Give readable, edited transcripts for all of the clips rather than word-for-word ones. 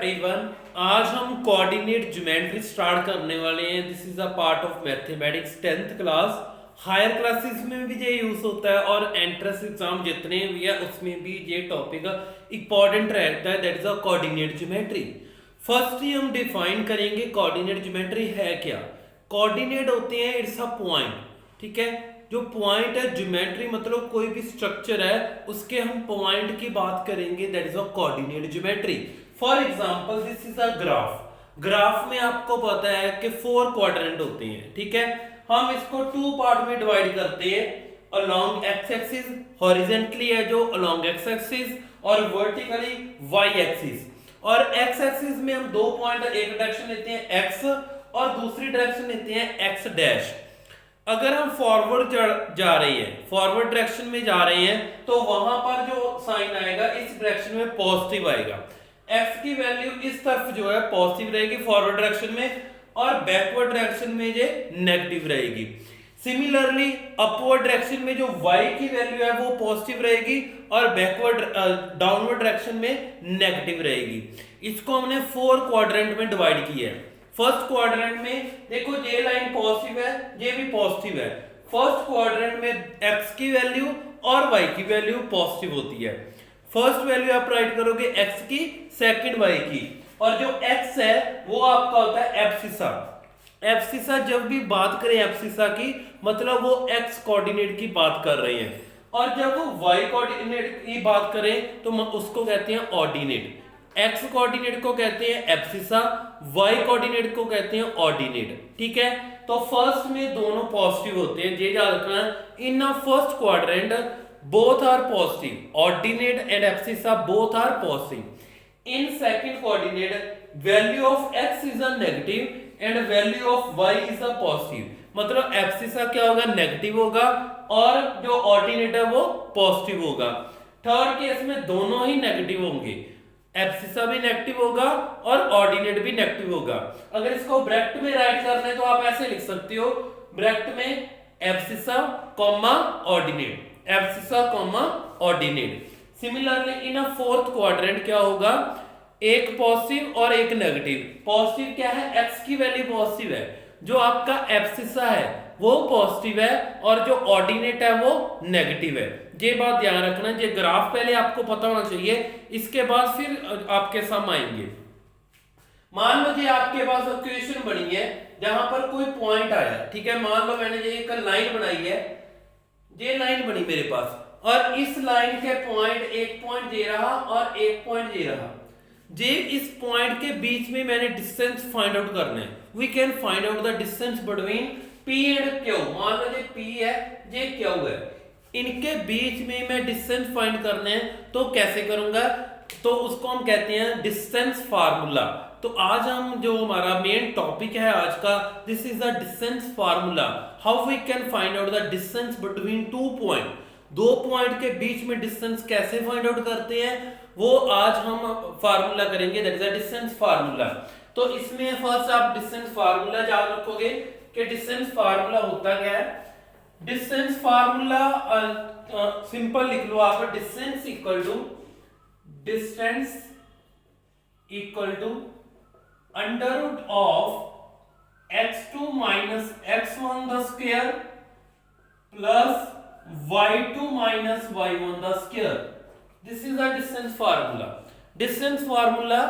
Everyone. आज हम coordinate geometry start करने वाले हैं। This is a part of mathematics 10th class. Higher classes में भी ये यूज होता है और एंट्रेंस एग्जाम जितने भी है उसमें भी ये टॉपिक इंपॉर्टेंट रहता है, that is a coordinate geometry. First ही हम डिफाइन करेंगे कोऑर्डिनेट ज्योमेट्री है क्या। कोऑर्डिनेट होते हैं, इट्स अ पॉइंट, ठीक है। जो पॉइंट है, ज्योमेट्री मतलब कोई भी स्ट्रक्चर है उसके हम पॉइंट की बात करेंगे, that is a coordinate geometry. For example this is a graph. Graph में आपको पता है कि 4 क्वाड्रेंट होते हैं, ठीक है। हम इसको 2 पार्ट में डिवाइड करते हैं, अलोंग एक्स एक्सिस, हॉरिजॉन्टली है जो अलोंग एक्स एक्सिस, और वर्टिकली वाई एक्सिस। और एक्स एक्सिस में हम 2 पॉइंट, एक डायरेक्शन लेते हैं एक्स और दूसरी डायरेक्शन लेते हैं एक्स डैश। अगर हम फॉरवर्ड जा रहे हैं, फॉरवर्ड डायरेक्शन में जा रहे हैं, तो वहां पर जो साइन आएगा इस डायरेक्शन में पॉजिटिव आएगा। एक्स की वैल्यू इस तरफ जो है पॉजिटिव रहेगी फॉरवर्ड डायरेक्शन में, और बैकवर्ड डायरेक्शन में ये नेगेटिव रहेगी। सिमिलरली अपवर्ड डायरेक्शन में जो y की वैल्यू है वो पॉजिटिव रहेगी और बैकवर्ड डाउनवर्ड डायरेक्शन में नेगेटिव रहेगी। इसको हमने 4 क्वाड्रेंट में डिवाइड किया है। फर्स्ट क्वाड्रेंट में देखो ये लाइन पॉजिटिव है, ये भी पॉजिटिव है। फर्स्ट क्वाड्रेंट में x की वैल्यू और y की वैल्यू पॉजिटिव होती है। फर्स्ट वैल्यू आप राइट करोगे x की, सेकंड y की, और जो x है वो आपका होता है एब्सिसा। एब्सिसा जब भी बात करें एब्सिसा की मतलब वो x कोऑर्डिनेट की बात कर रहे हैं, और जब वो y कोऑर्डिनेट की बात करें तो उसको कहते हैं ऑर्डिनेट। x कोऑर्डिनेट को कहते हैं एब्सिसा, y कोऑर्डिनेट को कहते हैं ऑर्डिनेट, ठीक है। तो फर्स्ट में दोनों पॉजिटिव होते हैं, ये याद रखना है। In a first quadrant both are positive, ordinate and abscissa both are positive. In second coordinate value of x is a negative and value of y is a positive. मतलब abscissa क्या होगा, negative होगा, और जो ordinate है वो positive होगा। Third case में दोनों ही नेगेटिव होंगे, एब्सिसा भी नेगेटिव होगा और ऑर्डिनेट भी नेगेटिव होगा। अगर इसको ब्रैकेट में राइट करना है तो आप ऐसे लिख सकते हो, ब्रैकेट में abscissa comma ordinate, abscissa comma ordinate. Similarly in a fourth quadrant क्या होगा, एक पॉजिटिव और एक नेगेटिव। पॉजिटिव क्या है, x की वैल्यू पॉजिटिव है, जो आपका एब्सिसा है वो पॉजिटिव है, और जो ऑर्डिनेट है वो नेगेटिव है। ये बात ध्यान रखना, ये ग्राफ पहले आपको पता होना चाहिए, इसके बाद फिर आपके सम आएंगे। मान लो जी आपके पास इक्वेशन बनी है जहां पर कोई पॉइंट आया, ठीक है। मान लो मैंने ये एक लाइन बनाई है, ये लाइन बनी मेरे पास, और इस लाइन के पॉइंट, एक पॉइंट दे रहा और एक पॉइंट दे रहा। जे इस पॉइंट के बीच में मैंने डिस्टेंस फाइंड आउट करना है। We can find out the distance between P and Q। मान लो ये P है, ये Q है, इनके बीच में मैं डिस्टेंस फाइंड करना है, तो कैसे करूंगा, तो उसको हम कहते हैं डिस्टेंस फार्मूला। तो आज हम जो हमारा मेन टॉपिक है आज का, this is the distance formula, how we can find out the distance between 2 point. 2 point के बीच में डिस्टेंस कैसे फाइंड आउट करते हैं वो आज हम फार्मूला करेंगे, that is a distance formula. तो इसमें फर्स्ट आप डिस्टेंस फार्मूला याद रखोगे कि डिस्टेंस फार्मूला होता क्या है। डिस्टेंस फार्मूला सिंपल लिख लो आप, distance equal to under root of x2 minus x1 the square plus y2 minus y1 the square. This is the distance formula. Distance formula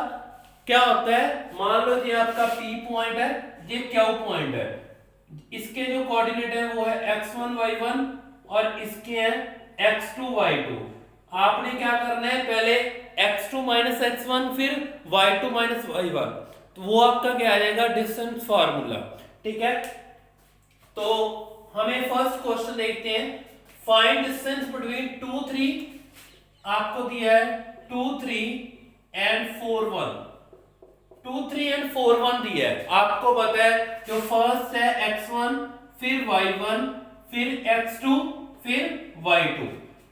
क्या होता है, मान लो ये आपका P पॉइंट है, ये Q पॉइंट है, इसके जो कोऑर्डिनेट है वो है x1 y1 और इसके हैं x2 y2। आपने क्या करना है, पहले x2 माइनस x1 फिर y2 माइनस y1, तो वो आपका क्या आ जाएगा, डिस्टेंस फार्मूला, ठीक है। तो हमें फर्स्ट क्वेश्चन देखते हैं, फाइंड डिस्टेंस बिटवीन 2 3। आपको दिया है 2 3 एंड 4 1, 2 3 एंड 4 1 दिया है। आपको पता है जो फर्स्ट है x1 फिर y1 फिर x2 फिर y2।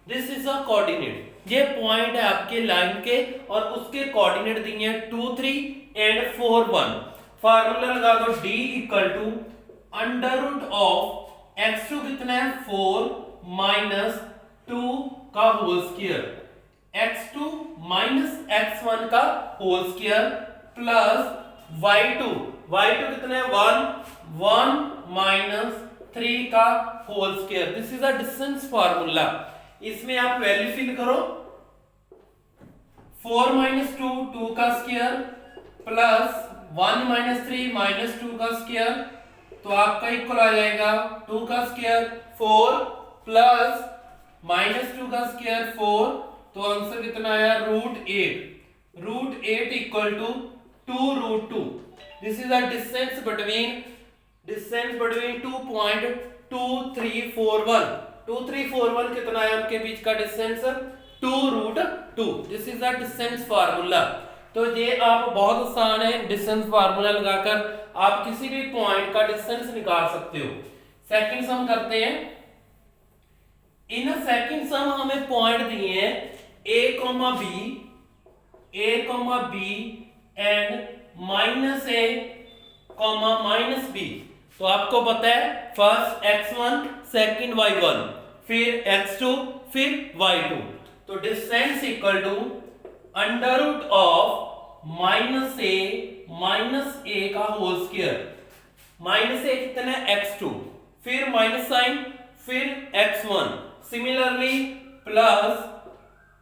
This is a coordinate, ये पॉइंट है आपके लाइन के और उसके कोऑर्डिनेट दिए हैं 2 3 एंड 4 1। फार्मूला लगा दो, d equal to under root of x2 कितना है 4 माइनस 2 का whole square, x2 minus x1 का होल स्क्वायर प्लस y2 कितना है 1 माइनस 3 का whole square. This is a distance formula. इसमें आप वैल्यू फिल करो 4 माइनस 2 2 का स्क्वायर प्लस 1 माइनस 3 माइनस 2 का स्क्वायर, तो आपका इक्वल आ जाएगा 2 का स्क्वायर 4 प्लस माइनस 2 का स्क्वायर 4, तो आंसर कितना आया root 8 equal to 2√2। This is the distance between 2.2341। 2341 कितना है उनके बीच का distance 2√2। This is the distance formula. तो ये आप बहुत आसान है, डिस्टेंस फार्मूला लगाकर आप किसी भी पॉइंट का डिस्टेंस निकाल सकते हो। सेकंड सम करते हैं। इन सेकंड सम हमें पॉइंट दिए हैं a, b and -a, -b। तो आपको पता है फर्स्ट x1 सेकंड y1 फिर x2 फिर y2। तो distance equal to under root of -a का होल स्क्वायर। -a कितना है x2 फिर माइनस साइन फिर x1, सिमिलरली प्लस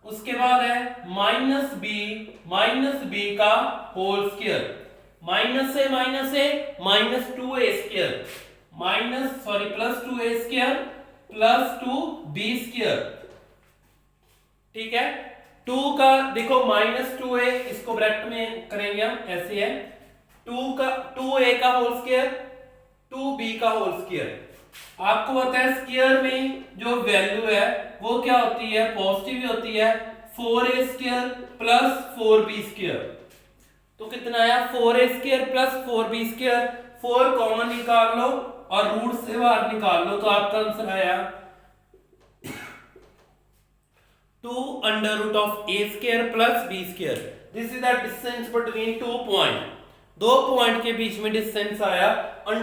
उसके बाद है -b का whole square, -2a square plus 2a square plus 2b square. ठीक है, 2 का देखो -2a, इसको ब्रैकेट में करेंगे हम, ऐसे है 2a का होल स्क्वायर 2b का होल स्क्वायर। आपको पता है स्क्वायर में जो वैल्यू है वो क्या होती है, पॉजिटिव ही होती है। 4a square plus 4b square, तो कितना आया 4a square plus 4b square. 4 common निकाल लो और रूट से बाहर निकाल लो, तो आपका आंसर आया 2 under root of a square plus b square. This is the distance between 2 point. 2 point के बीच में डिस्टेंस आया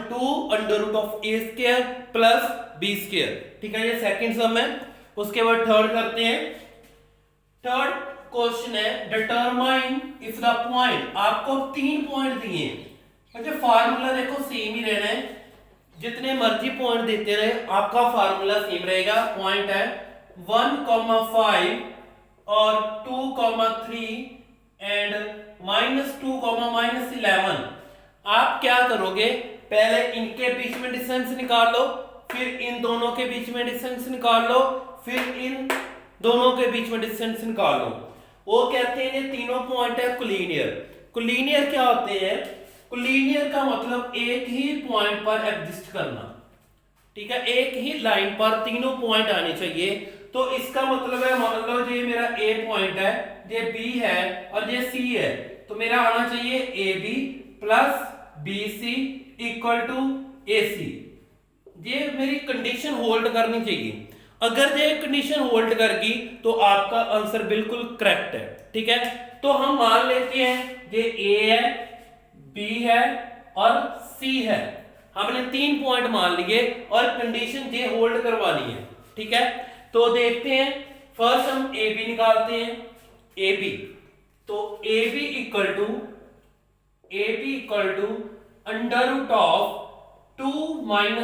2 under root of a square plus b square. ठीक है, ये सेकंड सम है। उसके बाद थर्ड करते हैं। थर्ड क्वेश्चन है डिटरमाइन इफ द पॉइंट। आपको 3 पॉइंट दिए हैं, अच्छा फार्मूला देखो सेम ही रहना है, जितने मर्जी पॉइंट देते रहे आपका फार्मूला सेम रहेगा। पॉइंट है 1,5 और 2,3 एंड -2, -11। आप क्या करोगे, पहले इनके बीच में डिस्टेंस निकाल लो, फिर इन दोनों के बीच में डिस्टेंस निकाल लो, फिर इन दोनों के बीच में डिस्टेंस निकाल लो। वो कहते हैं ये तीनों पॉइंट है कोलिनियर। कोलिनियर क्या होते हैं, कोलिनियर का मतलब एक ही पॉइंट पर एग्जिस्ट करना। ठीक है, एक ही लाइन पर तीनों पॉइंट आने चाहिए। तो इसका मतलब है मान लो ये मेरा A पॉइंट है, ये B है और ये C है, तो मेरा आना चाहिए AB plus BC equal to AC। ये मेरी कंडीशन होल्ड करनी चाहिए। अगर ये कंडीशन होल्ड करगी तो आपका आंसर बिल्कुल करेक्ट है। ठीक है, तो हम मान लेते हैं ये A है, B है और C है। हमने 3 पॉइंट मान लिए और कंडीशन ये होल्ड करवानी है। ठीक है, तो देखते हैं। फर्स्ट हम AB निकालते हैं। AB, तो AB equal to under root of 2 - 1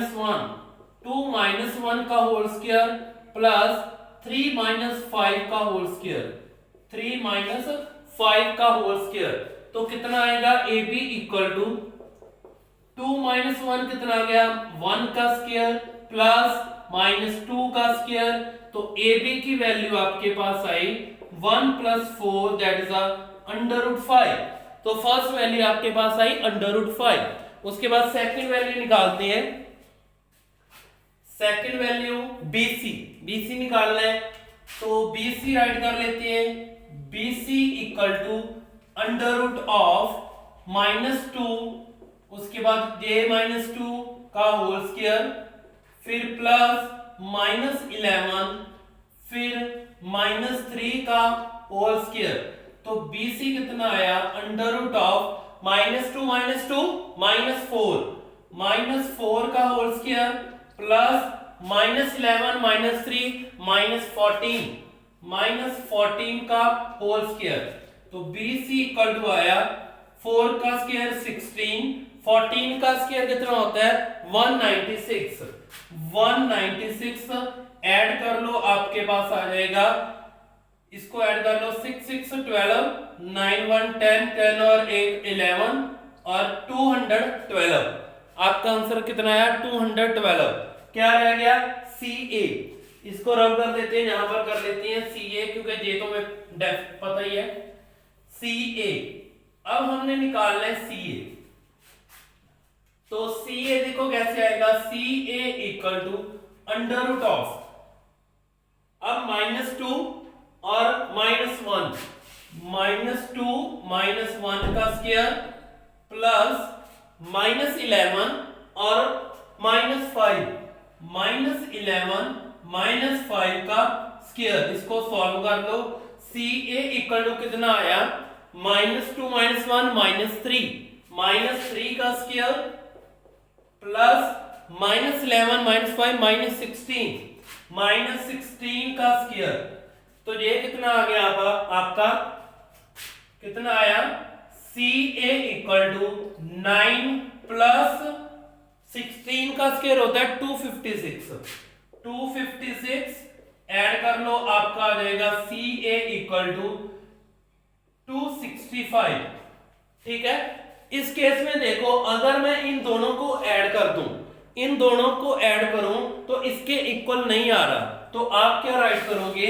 का होल स्क्वायर प्लस 3 - 5 का होल स्क्वायर, 3 - 5 का होल स्क्वायर। तो कितना आएगा AB इक्वल टू 2 - 1 कितना आ गया 1 का स्क्वायर प्लस -2 का स्क्वायर। तो AB की वैल्यू आपके पास आई 1 + 4 दैट इज अंडर रूट 5। तो फर्स्ट वैल्यू आपके पास आई अंडर रूट 5। उसके बाद सेकंड वैल्यू निकालते हैं। सेकंड वैल्यू BC निकालना है, तो BC राइट कर लेते हैं। BC equal to under root of -2, उसके बाद j-2 का होल स्क्वायर, फिर प्लस -11, फिर -3 का होल स्क्वायर। तो BC कितना आया अंडर रूट ऑफ -2 -4 का होल स्क्वायर प्लस -11 -3 -14 का होल स्क्वायर। तो BC इक्वल टू आया 4 का स्क्वायर 16, 14 का स्क्वायर कितना होता है 196, 196 ऐड कर लो, आपके पास आ जाएगा, इसको ऐड कर लो 6 6 12, 9 1 10, 10 और 1 11 और 212, आपका आंसर कितना आया 212। क्या रह गया सी ए, इसको रब कर देते हैं, यहां पर कर लेते हैं सी ए, क्योंकि जे तो मैं पता ही है सी ए। अब हमने निकालना है सी ए, तो सी ए देखो कैसे आएगा, C A equal to under root of, अब -2 और -1, -2 -1 का स्क्वायर प्लस -11 और -5, -11 -5 का स्क्वायर, इसको सॉल्व कर लो। सी ए इक्वल टू कितना आया -2 -1 -3 का स्क्वायर प्लस -11 -5 -16 का स्क्वायर, तो ये कितना आ गया आपका कितना आया सी ए इक्वल टू 9 प्लस 16 का स्क्वायर होता है 256, 256 ऐड कर लो, आपका आ जाएगा सी ए इक्वल टू 265। ठीक है, इस केस में देखो अगर मैं इन दोनों को ऐड कर दूं, इन दोनों को ऐड करूं तो इसके इक्वल नहीं आ रहा, तो आप क्या राइट करोगे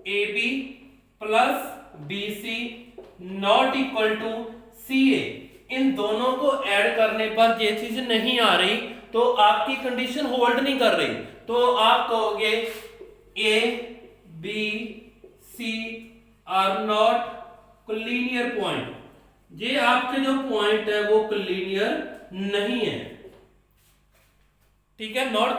A B plus B C not equal to C A. इन दोनों को ऐड करने पर ये चीज नहीं आ रही तो आपकी कंडीशन होल्ड नहीं कर रही, तो आप कहोगे A B C are not collinear point, ये आपके जो पॉइंट है वो कोलिनियर नहीं है। ठीक है, नॉट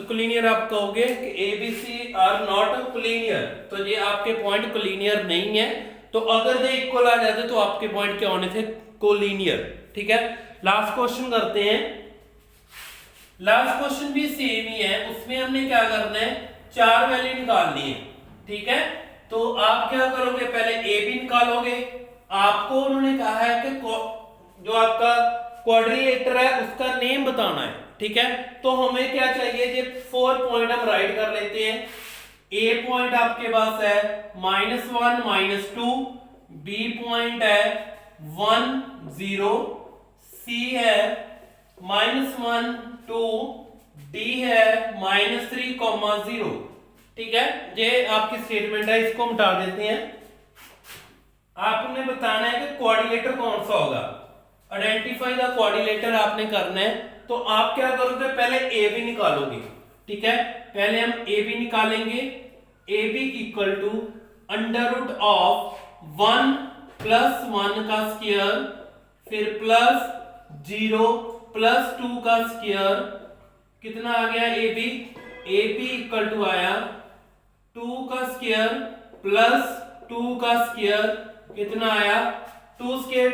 कोलिनियर आप कहोगे कि A B C are not collinear, तो ये आपके पॉइंट कोलिनियर नहीं है, तो अगर ये इक्वल आ जाते तो आपके पॉइंट क्या होने थे कोलिनियर। ठीक है, लास्ट क्वेश्चन करते हैं, लास्ट क्वेश्चन भी सेम ही है, उसमें हमने क्या करना है 4 वैल्यू निकालनी है। ठीक है, तो आप क्या करोगे पहले ए बी निकालोगे, आपको उन्होंने कहा है कि जो आपका क्वाड्रिलेटर है उसका नेम बताना है। ठीक है, तो हमें क्या चाहिए, ये 4 पॉइंट हम राइट कर लेते हैं। ए पॉइंट आपके पास है -1 -2, बी पॉइंट है 1 0, सी है -1 2, डी है -3 0। ठीक है, ये आपकी स्टेटमेंट है, इसको हम हटा देते हैं। आपने बताना है कि क्वाड्रिलेटर कौन सा होगा, आइडेंटिफाई द क्वाड्रिलेटर आपने करना है, तो आप क्या करोगे पहले ए बी निकालोगे। ठीक है, पहले हम ए बी निकालेंगे, A B equal to under root of 1 plus 1 का स्क्वायर फिर प्लस 0 प्लस 2 का स्क्वायर, कितना आ गया ए बी इक्वल टू आया 2 का स्क्वायर प्लस 2 का स्क्वायर, कितना आया 2 स्क्वायर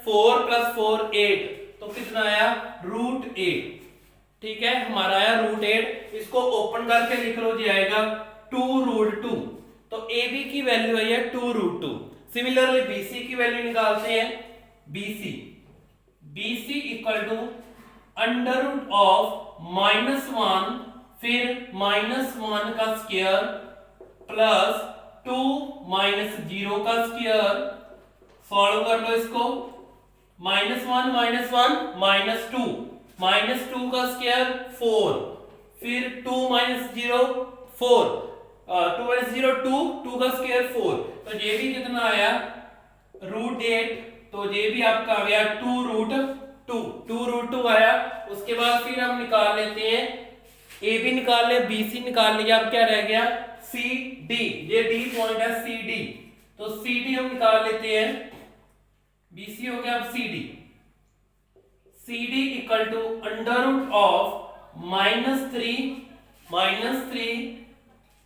4 प्लस 4 8, तो कितना आया √8। ठीक है, हमारा आया √8, इसको ओपन करके लिख लो, जी आएगा 2√2, तो ए बी की वैल्यू आई है 2√2। सिमिलरली बी सी की वैल्यू निकालते हैं, B C equal to under root of -1 फिर -1 का स्क्वायर प्लस 2 -0 का स्क्वायर, सॉल्व कर लो इसको, -1 -2 -2 का स्क्वायर 4 फिर 2 -0 4, 2 -0 2 का स्क्वायर 4, तो ये भी कितना आया √8, तो ये भी आपका आ गया 2√2 आया। उसके बाद फिर हम निकाल लेते हैं, ए बी निकाल ले, बी सी निकाल लिया, अब क्या रह गया सी डी, ये डी पॉइंट है सी डी, तो सी डी हम निकाल लेते हैं, बी सी हो गया, अब C D equal to under root of -3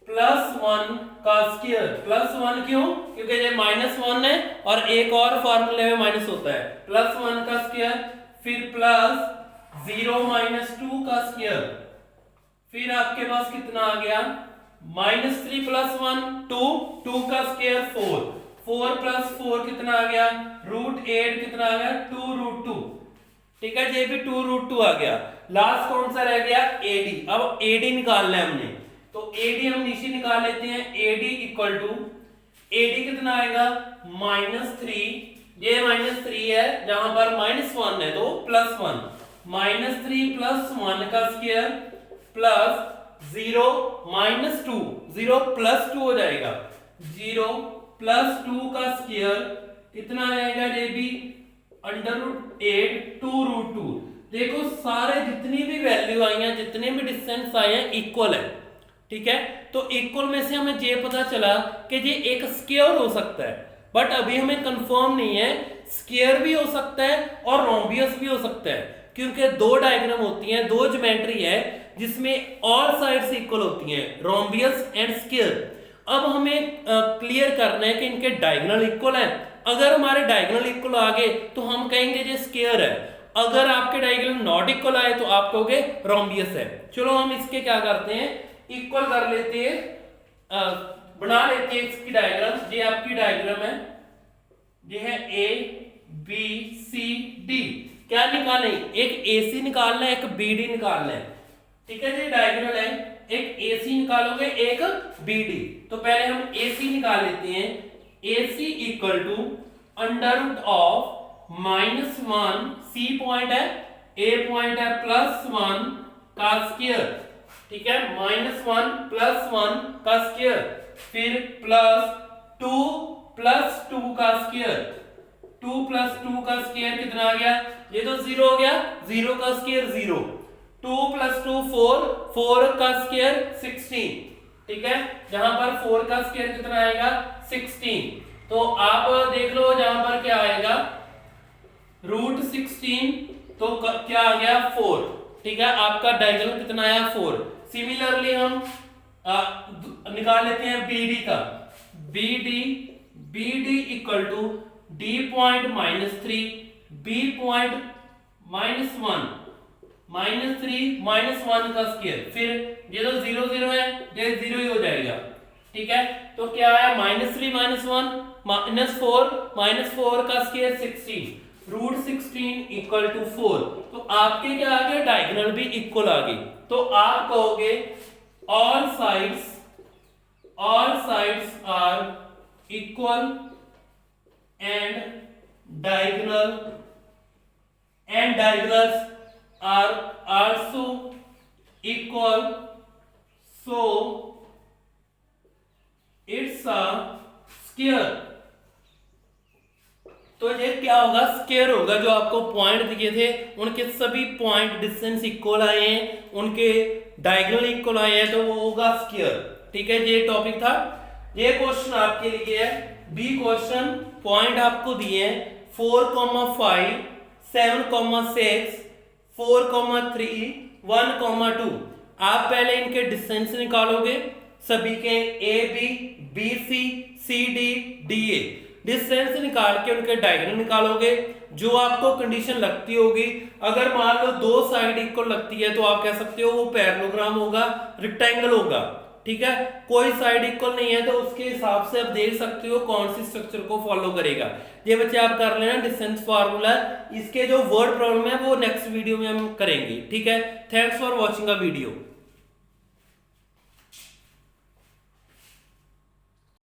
plus 1 का स्क्वायर, प्लस 1 क्यों, क्योंकि ये -1 है और एक और फार्मूले में माइनस होता है, प्लस 1 का स्क्वायर फिर प्लस 0 -2 का स्क्वायर, फिर आपके पास कितना आ गया -3 प्लस 1 2 का स्क्वायर 4, 4 प्लस 4 कितना आ गया, √8 कितना आ गया, 2√2। ठीक है, ये भी 2√2 आ गया। लास्ट कौन सा रह गया, AD। अब AD निकालना है हमने, तो AD हम नीचे निकाल लेते हैं। AD इक्वल टू, AD कितना आएगा, -3, ये -3 है, जहां पर -1 है तो +1, -3 + 1 का स्क्वायर प्लस 0 -2, 0 + 2 हो जाएगा, 0 + 2 का स्क्वायर कितना आएगा, ये भी √8 2√2। देखो सारे जितनी भी वैल्यू आई हैं, जितने भी डिस्टेंस आए हैं इक्वल है। ठीक है, तो इक्वल में से हमें ये पता चला कि ये एक स्क्वायर हो सकता है, बट अभी हमें कंफर्म नहीं है। स्क्वायर भी हो सकता है और रोम्बियस भी हो सकता है, क्योंकि दो डायग्राम होती हैं, दो ज्योमेट्री है जिसमें ऑल साइड्स इक्वल होती हैं, रोम्बियस एंड स्क्वायर। अब हमें क्लियर करना है कि इनके डायगोनल इक्वल है। अगर हमारे डायगोनल इक्वल आ गए तो हम कहेंगे ये स्क्वायर है, अगर आपके डायगोनल नॉट इक्वल आए तो आप कहोगे रोम्बियस है। चलो हम इसके क्या करते हैं, इक्वल कर लेते हैं, बना लेते हैं इसकी डायग्राम। ये आपकी डायग्राम है, ये है ABCD। क्या निकालें, एक AC निकालना है, एक BD निकालना है। ठीक है जी, डायगोनल है, एक AC निकालोगे, एक BD। तो पहले हम AC निकाल लेते हैं। AC equal to √(-1), C point है, A पॉइंट है, +1 का स्क्वायर। ठीक है, -1 + 1 का स्क्वायर, फिर +2 + 2 का स्क्वायर, 2 + 2 का स्क्वायर कितना आ गया, ये तो 0 हो गया, 0 का स्क्वायर 0, 2 + 2 4, 4 का स्क्वायर 16। ठीक है, जहां पर 4 का स्क्वायर कितना आएगा, 16। तो आप देख लो जहां पर क्या आएगा, √16, तो क्या आ गया, 4। ठीक है, आपका डायगोनल कितना आया, 4। सिमिलरली हम निकाल लेते हैं BD का। BD equal to D point -3, B point -1, -3 -1 का स्क्वायर, फिर ये तो 0 0 है, ये 0 ही हो जाएगा। ठीक है, तो क्या है, -3 -1 -4 का स्क्वायर 16, √16 इक्वल टू 4। तो आपके क्या आ गया, डायगोनल भी इक्वल आ गई। तो आप कहोगे all sides are equal and diagonals are also equal, so it's a square। तो ये क्या होगा, स्क्वायर होगा। जो आपको पॉइंट दिए थे उनके सभी पॉइंट डिस्टेंस इक्वल आए हैं, उनके डायगोनल इक्वल आए हैं, तो वो होगा स्क्वायर। ठीक है, ये टॉपिक था। ये क्वेश्चन आपके लिए है बी क्वेश्चन। पॉइंट आपको दिए हैं 4,5, 7,6, 4,3, 1,2। आप पहले इनके डिस्टेंस निकालोगे सभी के, AB, BC, CD, DA। Distance निकाल के उनके डायगोनल निकालोगे। जो आपको कंडीशन लगती होगी, अगर मान लो दो साइड इक्वल लगती है तो आप कह सकते हो वो पैरेललोग्राम होगा, रेक्टेंगल होगा। ठीक है, कोई साइड इक्वल नहीं है तो उसके हिसाब से आप देख सकते हो कौन सी स्ट्रक्चर को फॉलो करेगा। ये बच्चे आप कर लेना डिस्टेंस फार्मूला। इसके जो वर्ड प्रॉब्लम है वो नेक्स्ट वीडियो में हम करेंगे। ठीक है, thanks for watching a video.